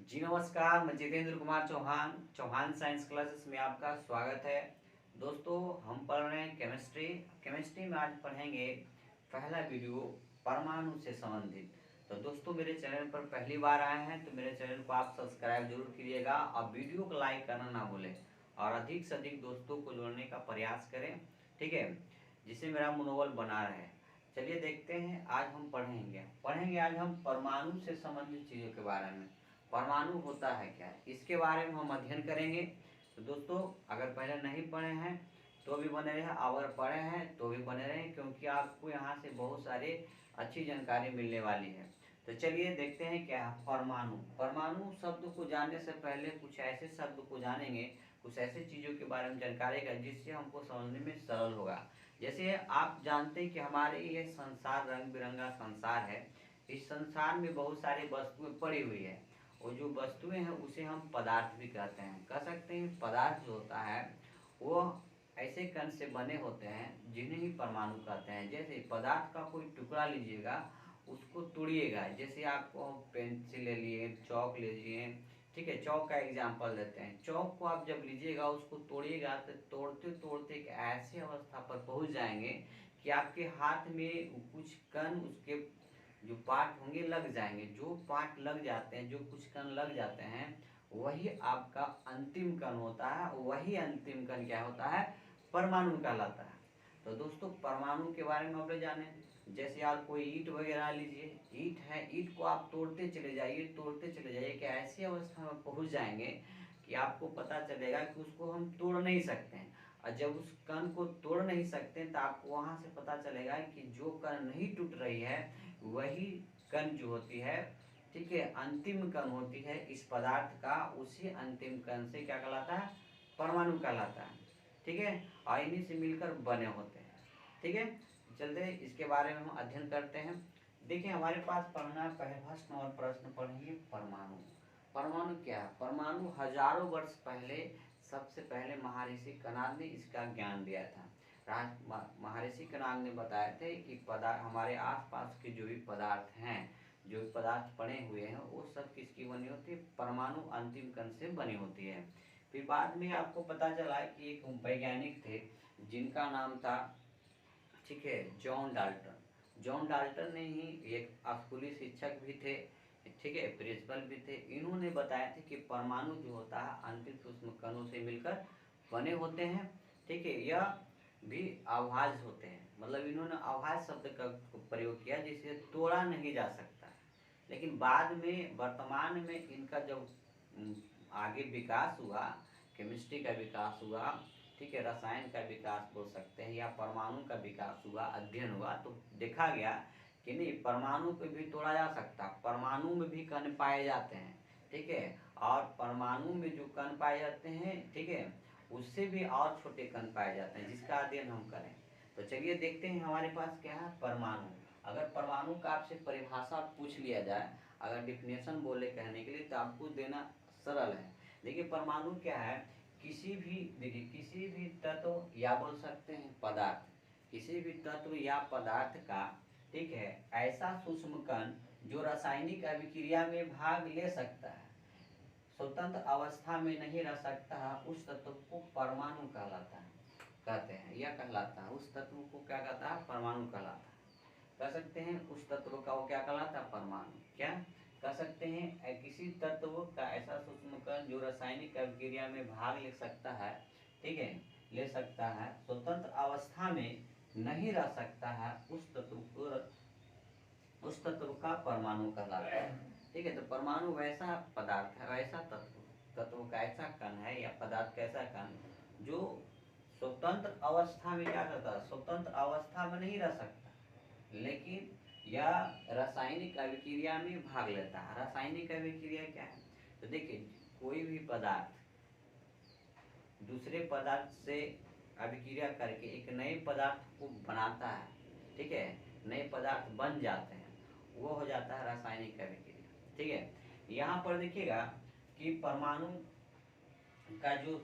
जी नमस्कार, मैं Jitendra Kumar Chauhan Chauhan science classes में आपका स्वागत है। दोस्तों, हम पढ़ रहे हैं केमिस्ट्री में आज पढ़ेंगे पहला वीडियो परमाणु से संबंधित। तो दोस्तों, मेरे चैनल पर पहली बार आए हैं तो मेरे चैनल को आप सब्सक्राइब जरूर कीजिएगा और वीडियो को लाइक करना ना भूलें और अधिक से अधिक दोस्तों को जोड़ने का प्रयास करें, ठीक है, जिससे मेरा मनोबल बना रहे। चलिए देखते हैं, आज हम पढ़ेंगे आज हम परमाणु से संबंधित चीज़ों के बारे में। परमाणु होता है क्या, इसके बारे में हम अध्ययन करेंगे। तो दोस्तों, अगर पहले नहीं पढ़े हैं तो भी बने रहे, अगर पढ़े हैं तो भी बने रहे, क्योंकि आपको यहाँ से बहुत सारी अच्छी जानकारी मिलने वाली है। तो चलिए देखते हैं क्या है परमाणु। परमाणु शब्द को जानने से पहले कुछ ऐसे शब्द को जानेंगे, कुछ ऐसे चीज़ों के बारे में जानकारी का जिससे हमको समझने में सरल होगा। जैसे आप जानते हैं कि हमारे ये संसार रंग बिरंगा संसार है। इस संसार में बहुत सारी वस्तुएं पड़ी हुई है और जो वस्तुएं हैं उसे हम पदार्थ भी कहते हैं। कह सकते हैं पदार्थ जो होता है वो ऐसे कण से बने होते हैं जिन्हें ही परमाणु कहते हैं। जैसे पदार्थ का कोई टुकड़ा लीजिएगा, उसको तोड़िएगा, जैसे आपको पेंसिल ले लिए, चौक ले लिए, ठीक है, चौक का एग्जाम्पल देते हैं। चौक को आप जब लीजिएगा, उसको तोड़िएगा तो तोड़ते तोड़ते एक ऐसी अवस्था पर पहुंच जाएंगे कि आपके हाथ में कुछ कण, उसके जो पार्ट होंगे लग जाएंगे। जो पार्ट लग जाते हैं, जो कुछ कण लग जाते हैं, वही आपका अंतिम कण होता है। वही अंतिम कण क्या होता है, परमाणु कहलाता है। तो दोस्तों, परमाणु के बारे में आप जाने, जैसे यार कोई ईंट वगैरह लीजिए, ईंट है, ईंट को आप तोड़ते चले जाइए, तोड़ते चले जाइए कि ऐसी अवस्था में पहुंच जाएंगे कि आपको पता चलेगा कि उसको हम तोड़ नहीं सकते हैं। और जब उस कण को तोड़ नहीं सकते तो आपको वहां से पता चलेगा कि जो कण नहीं टूट रही है वही कण जो होती है, ठीक है, अंतिम कण होती है इस पदार्थ का। उसी अंतिम कण से क्या कहलाता है, परमाणु कहलाता है, ठीक है, और इन्हीं से मिलकर बने होते हैं, ठीक है। चलते इसके बारे में हम अध्ययन करते हैं। देखिए, हमारे पास पढ़ना प्रश्न और प्रश्न पढ़ेंगे परमाणु। परमाणु क्या है? परमाणु हजारों वर्ष पहले, सबसे पहले महर्षि कणाद ने इसका ज्ञान दिया था। महर्षि कणाद ने बताए थे कि पदार्थ, हमारे आसपास के जो भी पदार्थ हैं, जो भी पदार्थ बने हुए हैं, वो सब किसकी बनी होती है, परमाणु अंतिम कण से बनी होती है। फिर बाद में आपको पता चला कि एक वैज्ञानिक थे जिनका नाम था, ठीक है, जॉन डाल्टन। जॉन डाल्टन ने ही एक स्कूली शिक्षक भी थे, ठीक है, प्रिंसिपल भी थे। इन्होंने बताया थे कि परमाणु जो होता है अंतिम सूक्ष्म कणों से मिलकर बने होते हैं, ठीक है। यह भी अभाज्य होते हैं, मतलब इन्होंने अभाज्य शब्द का प्रयोग किया जिसे तोड़ा नहीं जा सकता। लेकिन बाद में, वर्तमान में इनका जब आगे विकास हुआ, केमिस्ट्री का विकास हुआ, ठीक है, रसायन का विकास बोल सकते हैं, या परमाणु का विकास हुआ, अध्ययन हुआ, तो देखा गया कि नहीं, परमाणु को भी तोड़ा जा सकता, परमाणु में भी कण पाए जाते हैं, ठीक है, और परमाणु में जो कण पाए जाते हैं, ठीक है, उससे भी और छोटे कण पाए जाते हैं, जिसका अध्ययन हम करें। तो चलिए देखते हैं हमारे पास क्या है परमाणु। अगर परमाणु का आपसे परिभाषा पूछ लिया जाए, अगर डिफिनेशन बोले कहने के लिए, तो आपको देना सरल है। देखिए, परमाणु क्या है, देखिए किसी भी तत्व या बोल सकते हैं पदार्थ, किसी भी तत्व या पदार्थ का, ठीक है, ऐसा सूक्ष्म कण जो रासायनिक अभिक्रिया में भाग ले सकता है, स्वतंत्र अवस्था में नहीं रह सकता है, उस तत्व को परमाणु कहलाता है, कहते हैं, यह कहलाता है, उस तत्व को क्या कहता है, परमाणु कहलाता है। कह सकते हैं उस तत्व का वो क्या कहलाता है, परमाणु। क्या कह सकते हैं, किसी तत्व का ऐसा सूक्ष्म कण जो रासायनिक अभिक्रिया में भाग ले सकता है, ठीक है, ले सकता है, स्वतंत्र अवस्था में नहीं रह सकता है, उस तत्व का परमाणु कहलाता है, ठीक है। तो परमाणु वैसा पदार्थ है, वैसा तत्व का ऐसा कण है या पदार्थ का ऐसा कण जो स्वतंत्र अवस्था में क्या करता है, स्वतंत्र अवस्था में नहीं रह सकता, लेकिन यह रासायनिक अभिक्रिया में भाग लेता है। रासायनिक अभिक्रिया क्या है, तो देखिए, कोई भी पदार्थ दूसरे पदार्थ से अभिक्रिया करके एक नए पदार्थ को बनाता है, ठीक है, नए पदार्थ बन जाते हैं, वो हो जाता है रासायनिक अभिक्रिया, ठीक है। यहाँ पर देखिएगा कि परमाणु का जो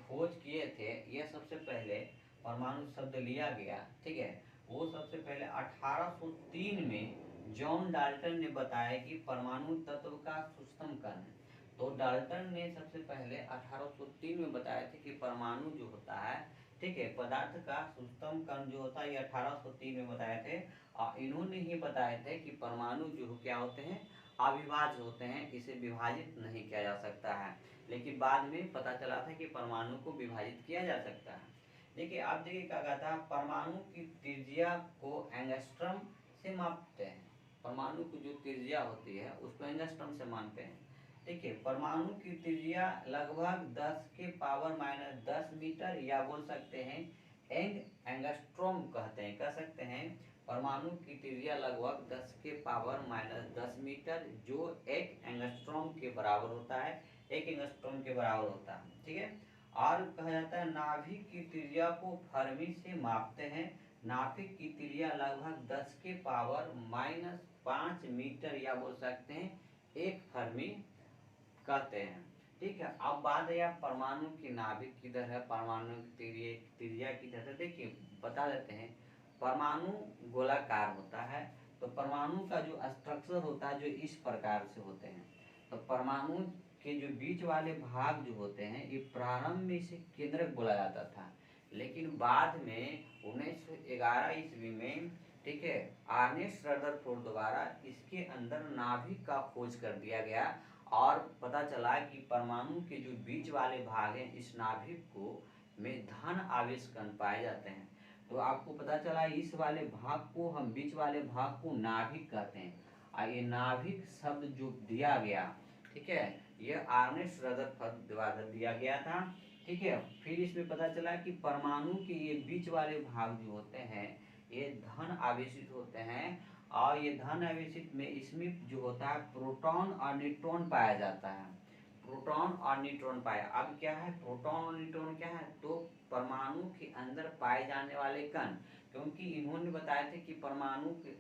खोज किए थे, यह सबसे पहले परमाणु शब्द लिया गया, ठीक है, वो सबसे पहले 1803 में जॉन डाल्टन ने बताया कि परमाणु तत्व का सूक्ष्म कण है। तो डाल्टन ने सबसे पहले 1803 में बताया था कि परमाणु जो होता है, ठीक है, पदार्थ का सूक्ष्मतम कण जो होता है, ये 1803 में बताए थे। और इन्होंने ही बताए थे कि परमाणु जो क्या होते हैं, अविभाज्य होते हैं, इसे विभाजित नहीं किया जा सकता है। लेकिन बाद में पता चला था कि परमाणु को विभाजित किया जा सकता है। देखिए आप देखिए क्या कहता है, परमाणु की त्रिज्या को एंगस्ट्रम से मापते हैं। परमाणु की जो त्रिज्या होती है उसको एंगस्ट्रम से मानते हैं। देखिए परमाणु की त्रिज्या लगभग 10 के पावर माइनस 10 मीटर, या बोल सकते हैं एंगस्ट्रॉम कहते हैं, कह सकते हैं परमाणु की त्रिज्या लगभग 10 के पावर माइनस 10 मीटर, जो एक एंगस्ट्रॉम के बराबर होता है, एक एंगस्ट्रॉम के बराबर होता है, ठीक है। और कहा जाता है नाभिक की त्रिज्या को फर्मी से मापते हैं। नाभिक की त्रिज्या लगभग 10 के पावर माइनस 5 मीटर, या बोल सकते हैं 1 फर्मी कहते हैं, ठीक है। अब बात है परमाणु की नाभिक किधर है, परमाणु की त्रिज्या किधर है। देखिए बता देते हैं, परमाणु गोलाकार होता है। तो परमाणु का जो स्ट्रक्चर होता है जो इस प्रकार से होते हैं। तो परमाणु के जो बीच वाले भाग जो होते हैं, ये प्रारंभ में इसे केंद्रक बोला जाता था, लेकिन बाद में 1911 ईस्वी में, ठीक है, अर्नेस्ट रदरफोर्ड द्वारा इसके अंदर नाभिक का खोज कर दिया गया, और पता चला कि परमाणु के जो बीच वाले भाग हैं इस नाभिक को में धन आवेश कण पाए जाते हैं। तो आपको पता चला इस वाले भाग को हम, बीच वाले भाग को नाभिक कहते हैं। और ये नाभिक शब्द जो दिया गया, ठीक है, ये अर्नेस्ट रदरफोर्ड द्वारा दिया गया था, ठीक है। फिर इसमें पता चला कि परमाणु के ये बीच वाले भाग जो होते हैं ये धन आवेशित होते हैं, और ये धन आवेशित में इसमें जो होता है प्रोटॉन और न्यूट्रॉन पाया जाता है। प्रोटॉन और न्यूट्रॉन पाया। अब क्या है प्रोटॉन और न्यूट्रॉन क्या है, तो परमाणु के अंदर पाए जाने वाले कण, क्योंकि इन्होंने बताया थे कि परमाणु के,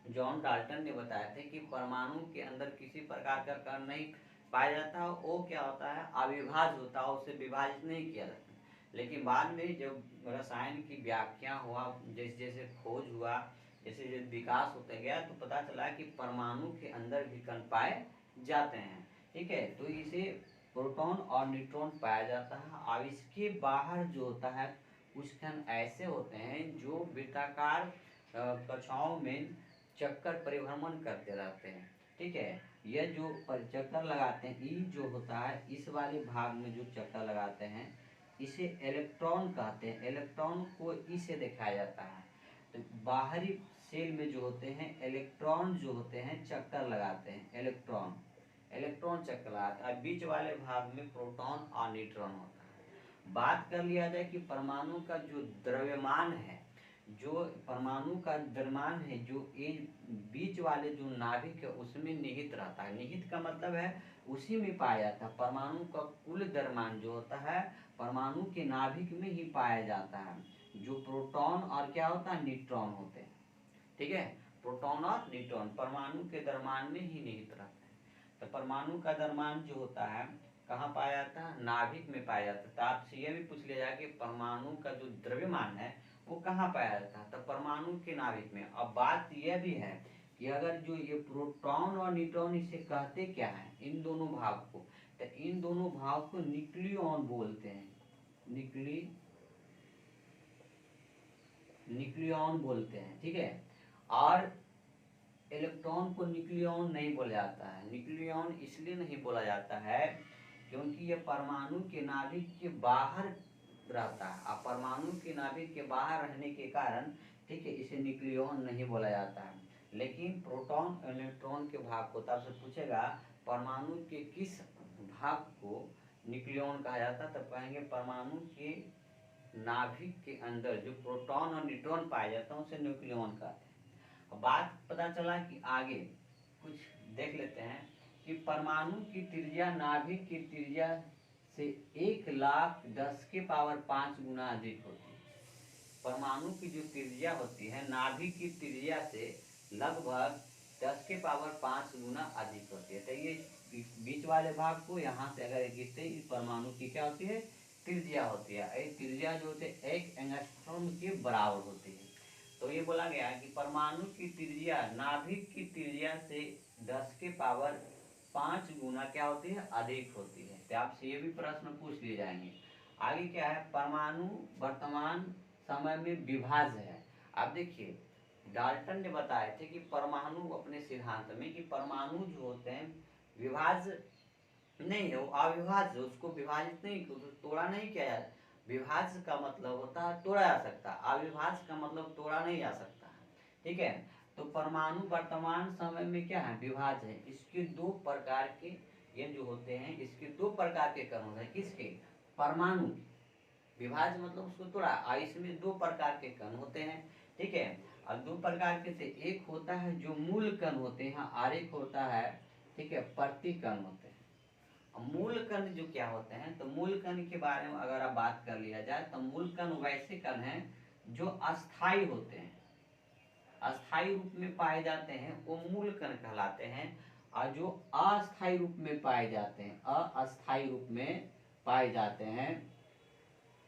जॉन डाल्टन ने बताया थे कि परमाणु के अंदर किसी प्रकार का कण नहीं पाया जाता, वो क्या होता है अविभाज्य होता है, उसे विभाजित नहीं किया जाता। लेकिन बाद में जब रसायन की व्याख्या हुआ, जैसे जैसे खोज हुआ, जैसे जैसे विकास होता गया, तो पता चला कि परमाणु के अंदर भी कण पाए जाते हैं, ठीक है। तो इसे प्रोटॉन और न्यूट्रॉन पाया जाता है। और इसके बाहर जो होता है कुछ कण ऐसे होते हैं जो वृत्ताकार कक्षाओं में चक्कर परिभ्रमण करते रहते हैं, ठीक है। यह जो चक्कर लगाते हैं, ई जो होता है इस वाले भाग में जो चक्कर लगाते हैं इसे इलेक्ट्रॉन कहते हैं। इलेक्ट्रॉन को ई से दिखाया जाता है। तो बाहरी सेल में जो होते हैं इलेक्ट्रॉन जो होते हैं चक्कर लगाते हैं, इलेक्ट्रॉन चक्कर लगाते हैं। बीच वाले भाग में प्रोटॉन और न्यूट्रॉन होता है। बात कर लिया जाए कि परमाणु का जो द्रव्यमान है, जो परमाणु का द्रव्यमान है, जो ये बीच वाले जो नाभिक है उसमें निहित रहता है। निहित का मतलब है उसी में पाया जाता है। परमाणु का कुल द्रव्यमान जो होता है परमाणु के नाभिक में ही पाया जाता है, जो प्रोटॉन और क्या होता है न्यूट्रॉन होते हैं, ठीक है। प्रोटॉन और न्यूट्रॉन परमाणु के द्रव्यमान में ही निहित रहते हैं। तो परमाणु का द्रव्यमान जो होता है कहाँ पाया जाता है, नाभिक में पाया जाता है। तो आपसे यह भी पूछ लिया जाए कि परमाणु का जो द्रव्यमान है वो कहाँ पाया जाता है, तो परमाणु के नाभिक में। अब बात यह भी है कि अगर जो ये प्रोटॉन और न्यूट्रॉन इसे कहते क्या है, इन दोनों भाग को, तो इन दोनों भाग को न्यूक्लियॉन बोलते हैं। न्यूक्लियॉन बोलते हैं, ठीक है। और इलेक्ट्रॉन को न्यूक्लियॉन नहीं बोला जाता है। न्यूक्लियॉन इसलिए नहीं बोला जाता है क्योंकि यह परमाणु के नाभिक के बाहर रहता है, और परमाणु के नाभिक के बाहर रहने के कारण, ठीक है, इसे न्यूक्लियॉन नहीं बोला जाता है। लेकिन प्रोटॉन और न्यूट्रॉन के भाग को तब से पूछेगा परमाणु के किस भाग को न्यूक्लियॉन कहा जाता है, तब कहेंगे परमाणु के नाभिक के अंदर जो प्रोटॉन और न्यूट्रॉन पाया जाता है उसे न्यूक्लियॉन कहते हैं। बात पता चला कि आगे कुछ देख लेते हैं कि परमाणु की त्रिज्या नाभिक की त्रिज्या से 1,10⁵ गुना अधिक होती है। परमाणु की जो त्रिज्या होती है नाभिक की त्रिज्या से लगभग 10⁵ गुना अधिक होती है। तो ये बीच वाले भाग को यहाँ से अगर खींचते इस परमाणु की क्या होती है त्रिज्या होती है। त्रिज्या जो होती है 1 एंगस्ट्रॉम के बराबर होती है। तो ये बोला गया कि परमाणु की त्रिज्या नाभिक की त्रिज्या से 10⁵ 5 गुना क्या होती है, अधिक होती है। तो आपसे ये भी प्रश्न पूछ लिए जाएंगे। आगे क्या है, परमाणु वर्तमान समय में विभाज्य है। अब देखिए डाल्टन ने बताए थे कि परमाणु अपने सिद्धांत में कि परमाणु जो होते हैं विभाज्य नहीं है, वो अविभाज्य, उसको विभाजित नहीं, तोड़ा नहीं किया जाता। विभाज्य का मतलब होता है तोड़ा जा सकता, अविभाज्य का मतलब तोड़ा नहीं जा सकता। ठीक है, तो परमाणु वर्तमान समय में क्या है, विभाज्य है। इसके दो प्रकार के ये जो होते हैं, इसके दो प्रकार के कण होते हैं। किसके, परमाणु। विभाज्य मतलब उसको तोड़ा, और इसमें दो प्रकार के कण होते हैं। ठीक है, और दो प्रकार के से एक होता है जो मूल कण होते हैं और एक होता है, ठीक है, प्रतिकण होते हैं। मूल कण जो क्या होते हैं, तो मूल कण के बारे में अगर आप बात कर लिया जाए तो मूल कण वैसे कण हैं जो अस्थाई होते हैं, अस्थाई रूप में पाए जाते हैं, वो मूल कण कहलाते हैं। और जो अस्थाई रूप में पाए जाते हैं, अस्थाई रूप में पाए जाते हैं,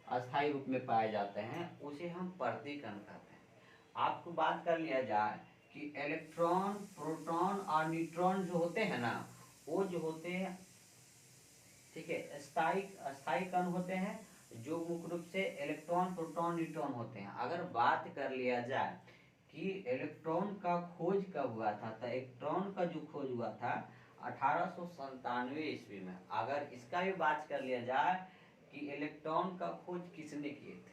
अस्थाई रूप में पाए जाते हैं, उसे हम प्रतिकण कहते हैं। आपको बात कर लिया जाए कि इलेक्ट्रॉन, प्रोटॉन और न्यूट्रॉन जो होते हैं ना, वो जो होते हैं, ठीक है, अस्थाई कण होते हैं जो मुख्य रूप से इलेक्ट्रॉन, प्रोटॉन, न्यूट्रॉन होते हैं। अगर बात कर लिया जाए कि इलेक्ट्रॉन का खोज कब हुआ था, तो इलेक्ट्रॉन का जो खोज हुआ था 1897 ईस्वी में। अगर इसका भी बात कर लिया जाए कि इलेक्ट्रॉन का खोज किसने किए थे,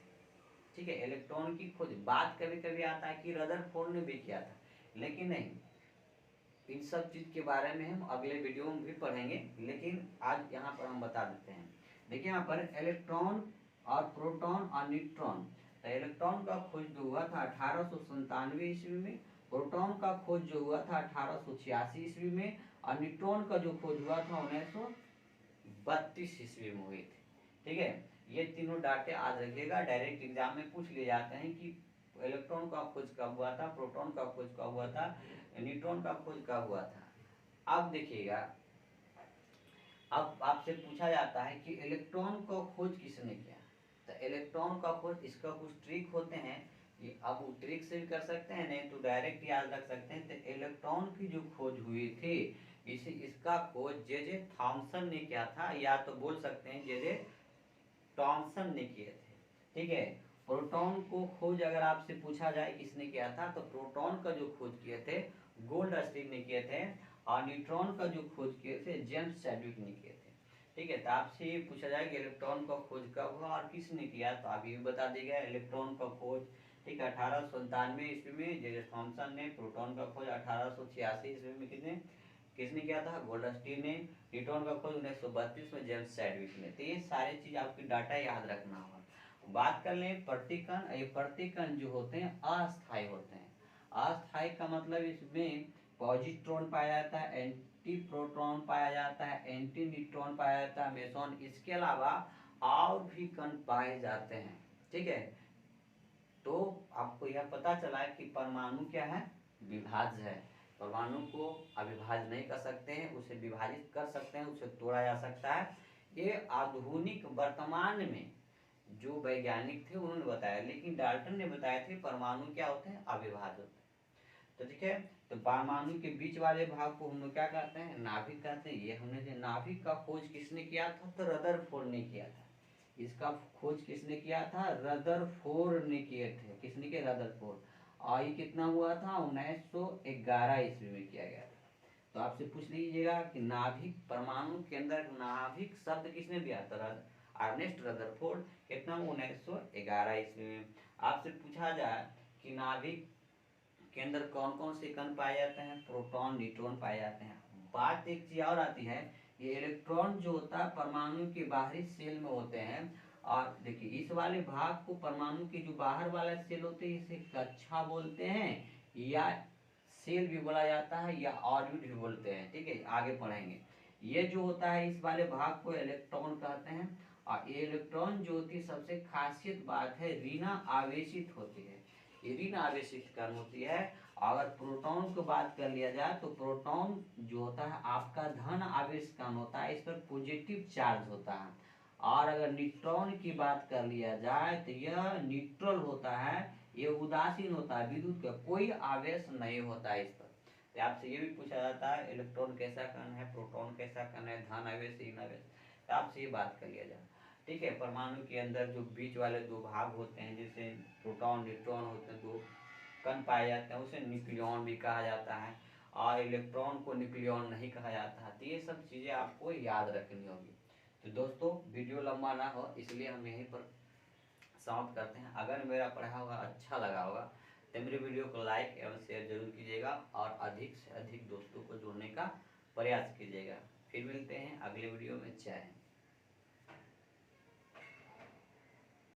ठीक है, इलेक्ट्रॉन की खोज बात कभी कभी आता है कि रदरफोर्ड ने भी किया था, लेकिन नहीं, इन सब चीज के बारे में हम अगले वीडियो में भी पढ़ेंगे, लेकिन आज यहाँ पर हम बता देते हैं। देखिए यहाँ पर इलेक्ट्रॉन और प्रोटॉन और न्यूट्रॉन, तो इलेक्ट्रॉन का खोज जो हुआ था 1897 ईस्वी में, प्रोटॉन का खोज जो हुआ था 1886 ईस्वी में, और न्यूट्रॉन का जो खोज हुआ था 1932 ईस्वी में हुई थी। ठीक है, ये तीनों डाटे याद रखिएगा, डायरेक्ट एग्जाम में पूछ लिए जाते हैं कि इलेक्ट्रॉन का खोज कब हुआ था, प्रोटॉन का खोज कब हुआ था, न्यूट्रॉन का खोज कब हुआ था। अब देखिएगा, अब आपसे पूछा जाता है कि इलेक्ट्रॉन का खोज किसने किया, तो इलेक्ट्रॉन का खोज, इसका कुछ ट्रिक होते हैं, ये अब ट्रिक से भी कर सकते हैं, नहीं तो डायरेक्ट याद रख सकते हैं। तो इलेक्ट्रॉन की जो खोज हुई थी, इसका खोज जे थॉमसन ने किया था, या तो बोल सकते हैं जे टॉमसन ने किए थे। ठीक है, प्रोटॉन को खोज अगर आपसे पूछा जाए किसने किया था, तो प्रोटॉन का जो खोज किए थे गोल्डस्टीन ने किए थे, और न्यूट्रॉन का जो खोज किए थे जेम्स चैडविक ने किए थे। ठीक है, तो आपसे ये पूछा जाए कि इलेक्ट्रॉन का खोज कब हुआ और किसने किया, तो अभी भी बता दिया गया इलेक्ट्रॉन का खोज, ठीक है, 1897 ईस्वी में जे थॉमसन ने, प्रोटॉन का खोज 1886 ईस्वी में किसने किसने किया था, गोल्डस्टीन ने, न्यूट्रॉन का खोज 1932 में जेम्स चैडविक ने। तो ये सारी चीज आपकी डाटा याद रखना होगा। बात कर लें प्रतिकण, ये प्रतिकण जो होते हैं अस्थायी होते हैं। अस्थायी का मतलब इसमें पॉजिट्रॉन पाया जाता है, एंटी प्रोटॉन पाया जाता है, एंटी न्यूट्रॉन पाया जाता है, मेसॉन, इसके अलावा और भी कण पाए जाते हैं। ठीक है, तो आपको यह पता चला है कि परमाणु क्या है, विभाज्य है। परमाणु को अविभाज्य नहीं कर सकते हैं, उसे विभाजित कर सकते हैं, उसे तोड़ा जा सकता है। ये आधुनिक वर्तमान में जो वैज्ञानिक थे उन्होंने बताया, लेकिन डाल्टन ने बताया थे परमाणु क्या होते हैं, अविभाज्य होते हैं। तो ठीक है, तो परमाणु के बीच वाले भाग को हम लोग क्या कहते हैं, नाभिक कहते हैं। ये हमने नाभिक का खोज किसने किया था, तो रदरफोर्ड ने किया था। इसका खोज किसने किया था, रदरफोर्ड ने किए थे। किसने किया, रदरफोर्ड। और ये कितना हुआ था, 1911 ईस्वी में किया गया था। तो आपसे पूछ लीजिएगा कि नाभिक, परमाणु के अंदर नाभिक शब्द किसने दिया था, अर्नेस्ट रदरफोर्ड। कितना, 1911 ईस्वी में। आपसे पूछा जाए कि नाभिक के अंदर कौन कौन से कण पाए जाते हैं, प्रोटॉन, न्यूट्रॉन पाए जाते हैं। बात एक चीज और आती है, ये इलेक्ट्रॉन जो होता है परमाणु के बाहरी सेल में होते हैं। और देखिए इस वाले भाग को, परमाणु के जो बाहर वाला सेल होते हैं, इसे कक्षा बोलते हैं, या सेल भी बोला जाता है, या ऑर्बिट भी बोलते हैं। ठीक है, आगे पढ़ेंगे। ये जो होता है इस वाले भाग को इलेक्ट्रॉन कहते हैं। और ये इलेक्ट्रॉन जो होती है, सबसे खासियत बात है, ऋण आवेशित होती है, ये ऋण आवेशित कण होती है। अगर प्रोटॉन को बात कर लिया जाए तो प्रोटॉन जो होता है आपका धन आवेश कण होता है, इस पर पॉजिटिव चार्ज होता है। और अगर न्यूट्रॉन की बात कर लिया जाए तो यह न्यूट्रल होता है, ये उदासीन होता है, विद्युत का कोई आवेश नहीं होता है इस पर। तो आपसे ये भी पूछा जाता है इलेक्ट्रॉन कैसा कण है, प्रोटॉन कैसा कण है, धन आवेश ऋण आवेश, तो आपसे ये बात कर लिया जाए। ठीक है, परमाणु के अंदर जो बीच वाले दो भाग होते हैं जैसे प्रोटॉन न्यूट्रॉन होते हैं, दो कण पाए जाते हैं, उसे न्यूक्लियॉन भी कहा जाता है, और इलेक्ट्रॉन को न्यूक्लियॉन नहीं कहा जाता है। तो ये सब चीज़ें आपको याद रखनी होगी। तो दोस्तों वीडियो लंबा ना हो इसलिए हम यहीं पर समाप्त करते हैं। अगर मेरा पढ़ा हुआ अच्छा लगा होगा तो मेरे वीडियो को लाइक एवं शेयर जरूर कीजिएगा और अधिक से अधिक दोस्तों को जोड़ने का प्रयास कीजिएगा। फिर मिलते हैं अगले वीडियो में। जय हिंद।